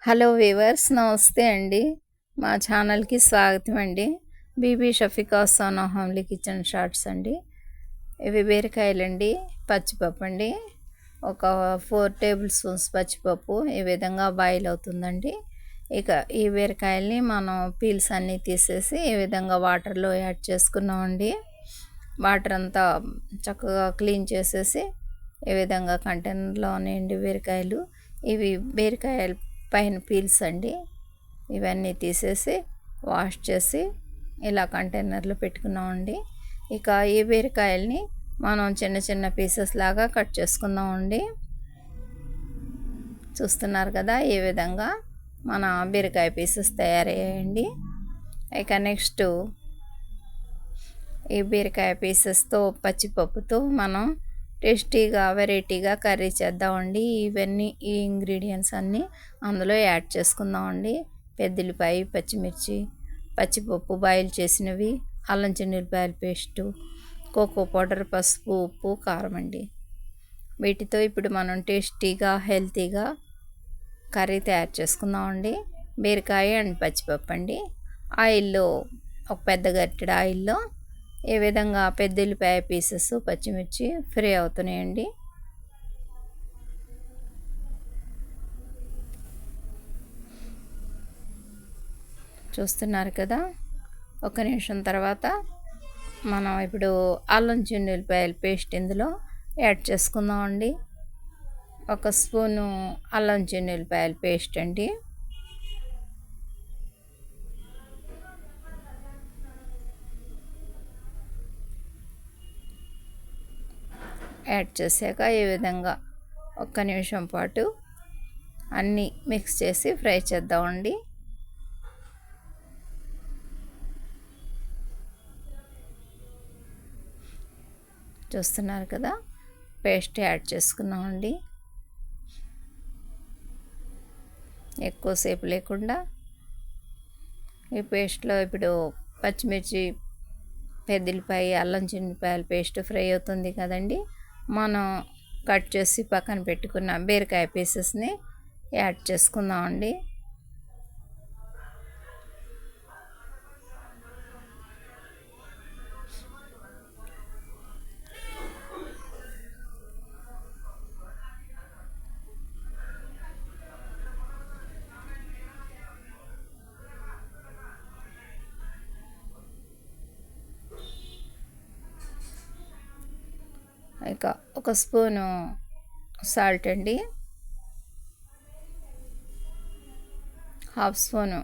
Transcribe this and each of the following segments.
Hello weavers, నమస్తే అండి. మా ఛానల్కి స్వాగతం అండి. Bibi Shafika Sona homely kitchen shorts అండి. ఇవి బీరకాయలండి, పచ్చిపప్పు అండి. ఒక 4 టేబుల్ స్పూన్స్ పచ్చిపప్పు ఈ విధంగా బాయిల్ అవుతుందండి. ఇక ఈ బీరకాయల్ని మనం పీల్స్ అన్నీ తీసేసి ఈ విధంగా వాటర్లో యాడ్ చేసుకున్నామండి. వాటర్ అంతా చక్కగా క్లీన్ చేసేసి ఈ విధంగా కంటైనర్లో ఉన్నాయండి బీరకాయలు. ఇవి బీరకాయలు పైన పీల్స్ అండి. ఇవన్నీ తీసేసి వాష్ చేసి ఇలా కంటైనర్లో పెట్టుకున్నామండి. ఇక ఈ బీరకాయల్ని మనం చిన్న చిన్న పీసెస్ లాగా కట్ చేసుకుందామండి. చూస్తున్నారు కదా, ఈ విధంగా మన బీరకాయ పీసెస్ తయారయ్యాయండి. ఇక నెక్స్ట్ ఈ బీరకాయ పీసెస్తో పచ్చిపప్పుతో మనం టేస్టీగా వెరైటీగా కర్రీ చేద్దామండి. ఈ ఇంగ్రీడియంట్స్ అన్నీ అందులో యాడ్ చేసుకుందామండి. పెద్దల్లిపాయ, పచ్చిమిర్చి, పచ్చిపప్పు బాయిల్ చేసినవి, అల్లం చిన్నులపాయల పేస్టు, కోకో పౌడర్, పసుపు, ఉప్పు, కారం అండి. వీటితో ఇప్పుడు మనం టేస్టీగా హెల్తీగా కర్రీ తయారు చేసుకుందామండి. బీరకాయ అండ్ పచ్చిపప్పు అండి. ఆయిల్లో ఒక పెద్ద గరిటెడ ఆయిల్లో ఈ విధంగా పెద్దల్లిపాయ పీసెస్, పచ్చిమిర్చి ఫ్రై అవుతున్నాయండి. చూస్తున్నారు కదా, ఒక నిమిషం తర్వాత మనం ఇప్పుడు అల్లం చిన్నులపాయల పేస్ట్ ఇందులో యాడ్ చేసుకుందామండి. 1 స్పూను అల్లం చిన్నులపాయల పేస్ట్ అండి. యాడ్ చేశాక ఈ విధంగా 1 నిమిషం పాటు అన్నీ మిక్స్ చేసి ఫ్రై చేద్దామండి. చూస్తున్నారు కదా, పేస్ట్ యాడ్ చేసుకున్నామండి. ఎక్కువసేపు లేకుండా ఈ పేస్ట్లో ఇప్పుడు పచ్చిమిర్చి, పెద్దల్లిపాయ, అల్లం చిన్నులపాయల పేస్ట్ ఫ్రై అవుతుంది కదండి. మనం కట్ చేసి పక్కన పెట్టుకున్న బీరకాయ పీసెస్ని యాడ్ చేసుకుందామండి. ఇక 1 స్పూను సాల్ట్ అండి, 1/2 స్పూను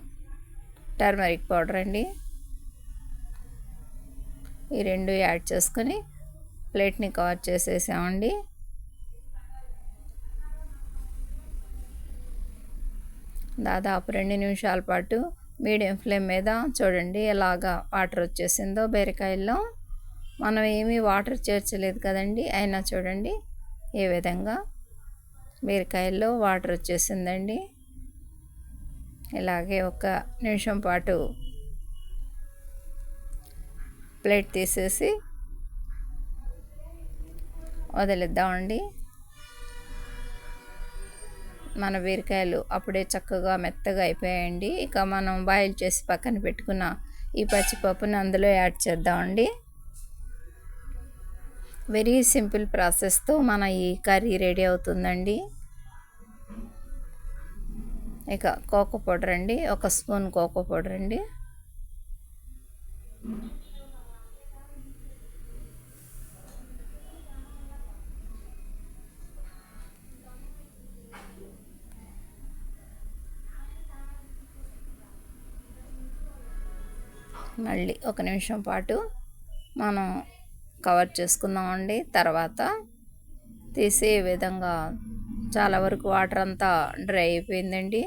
టర్మరిక్ పౌడర్ అండి. ఈ రెండు యాడ్ చేసుకొని ప్లేట్ని కవర్ చేసేసామండి. దాదాపు 2 నిమిషాల పాటు మీడియం ఫ్లేమ్ మీద చూడండి ఎలాగా వాటర్ వచ్చేసిందో బీరకాయల్లో. మనం ఏమీ వాటర్ చేర్చలేదు కదండి, అయినా చూడండి ఏ విధంగా బీరకాయల్లో వాటర్ వచ్చేసిందండి. ఇలాగే 1 నిమిషం పాటు ప్లేట్ తీసేసి వదిలేద్దామండి. మన బీరకాయలు అప్పుడే చక్కగా మెత్తగా అయిపోయాయండి. ఇక మనం బాయిల్ చేసి పక్కన పెట్టుకున్న ఈ పచ్చిపప్పుని అందులో యాడ్ చేద్దామండి. వెరీ సింపుల్ ప్రాసెస్తో మన ఈ కర్రీ రెడీ అవుతుందండి. ఇక కోకో పౌడర్ అండి, 1 స్పూన్ కోకో పౌడర్ అండి. మళ్ళీ 1 నిమిషం పాటు మనం కవర్ చేసుకుందామండి. తర్వాత తీసే విధంగా చాలా వరకు వాటర్ అంతా డ్రై అయిపోయిందండి,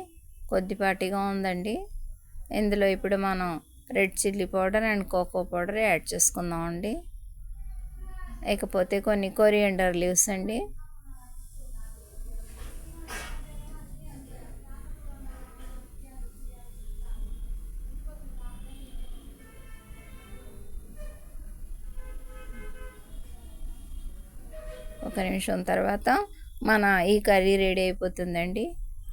కొద్దిపాటిగా ఉందండి. ఇందులో ఇప్పుడు మనం red chilli powder and cocoa powder add చేసుకుందామండి. ఇకపోతే కొన్ని కొరియండర్ లీవ్స్ అండి. ఒక నిమిషం తర్వాత మన ఈ కర్రీ రెడీ అయిపోతుందండి.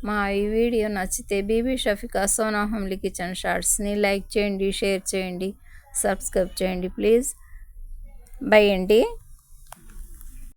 మా ఈ వీడియో నచ్చితే బీబీ షఫికా సోనా హోమ్లీ కిచెన్ షార్ట్స్ని లైక్ చేయండి, షేర్ చేయండి, సబ్స్క్రైబ్ చేయండి ప్లీజ్. బై అండి.